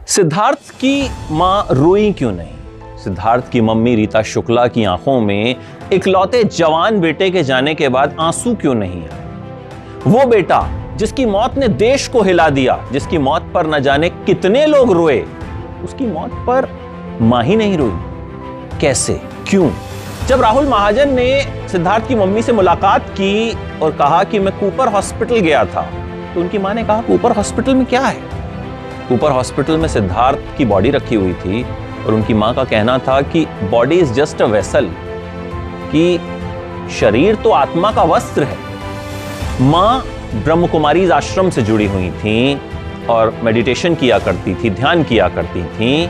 सिद्धार्थ की मां रोई क्यों नहीं? सिद्धार्थ की मम्मी रीता शुक्ला की आंखों में इकलौते जवान बेटे के जाने के बाद आंसू क्यों नहीं आए? वो बेटा जिसकी मौत ने देश को हिला दिया, जिसकी मौत पर न जाने कितने लोग रोए, उसकी मौत पर मां ही नहीं रोई। कैसे, क्यों? जब राहुल महाजन ने सिद्धार्थ की मम्मी से मुलाकात की और कहा कि मैं कूपर हॉस्पिटल गया था, तो उनकी मां ने कहा कूपर हॉस्पिटल में क्या है? कूपर हॉस्पिटल में सिद्धार्थ की बॉडी रखी हुई थी और उनकी मां का कहना था कि body is just a vessel, कि शरीर तो आत्मा का वस्त्र है। मां ब्रह्म कुमारीज आश्रम से जुड़ी हुई थी और मेडिटेशन किया करती थी, ध्यान किया करती थी।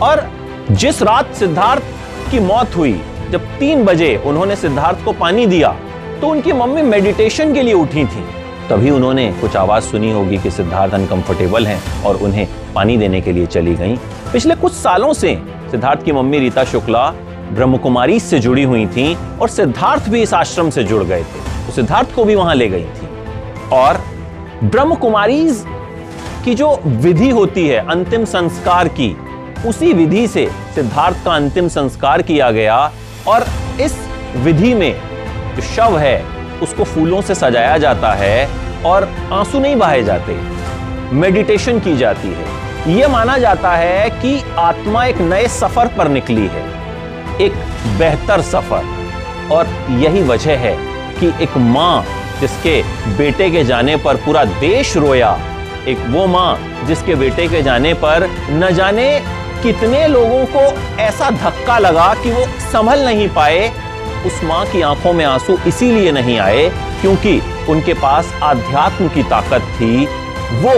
और जिस रात सिद्धार्थ की मौत हुई, जब 3 बजे उन्होंने सिद्धार्थ को पानी दिया, तो उनकी मम्मी मेडिटेशन के लिए उठी थी। तभी उन्होंने कुछ आवाज सुनी होगी कि सिद्धार्थ अनकंफर्टेबल हैं और उन्हें पानी देने के लिए चली गईं। पिछले कुछ सालों से सिद्धार्थ की मम्मी रीता शुक्ला ब्रह्म कुमारी से जुड़ी हुई थी और सिद्धार्थ भी इस आश्रम से जुड़ गए थे, तो सिद्धार्थ को भी वहां ले गई थी। और ब्रह्म कुमारीज की जो विधि होती है अंतिम संस्कार की, उसी विधि से सिद्धार्थ का अंतिम संस्कार किया गया। और इस विधि में जो शव है उसको फूलों से सजाया जाता है और आंसू नहीं बहाए जाते, मेडिटेशन की जाती है। यह माना जाता है कि आत्मा एक नए सफर पर निकली है, एक बेहतर सफर। और यही वजह है कि एक मां जिसके बेटे के जाने पर पूरा देश रोया, एक वो मां जिसके बेटे के जाने पर न जाने कितने लोगों को ऐसा धक्का लगा कि वो संभल नहीं पाए, उस मां की आंखों में आंसू इसीलिए नहीं आए क्योंकि उनके पास आध्यात्म की ताकत थी। वो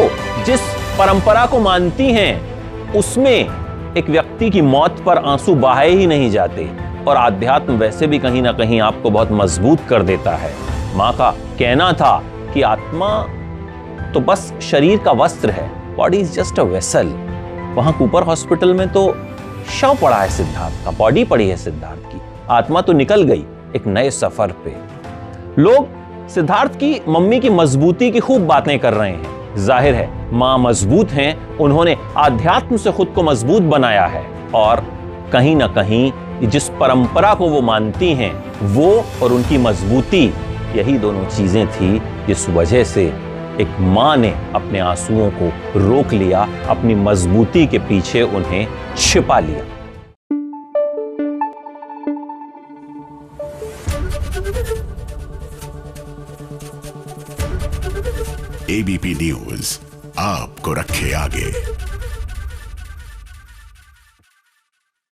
जिस परंपरा को मानती हैं उसमें एक व्यक्ति की मौत पर आंसू बहाए ही नहीं जाते। और आध्यात्म वैसे भी कहीं ना कहीं आपको बहुत मजबूत कर देता है। मां का कहना था कि आत्मा तो बस शरीर का वस्त्र है, body is just a vessel. वहां कूपर हॉस्पिटल में तो शव पड़ा है सिद्धार्थ का, बॉडी पड़ी है सिद्धार्थ की, आत्मा तो निकल गई एक नए सफर पे। लोग सिद्धार्थ की मम्मी की मजबूती की खूब बातें कर रहे हैं। जाहिर है मां मजबूत हैं, उन्होंने आध्यात्म से खुद को मजबूत बनाया है। और कहीं ना कहीं जिस परंपरा को वो मानती हैं, वो और उनकी मजबूती, यही दोनों चीजें थी जिस वजह से एक मां ने अपने आंसुओं को रोक लिया, अपनी मजबूती के पीछे उन्हें छिपा लिया। एबीपी न्यूज आपको रखे आगे।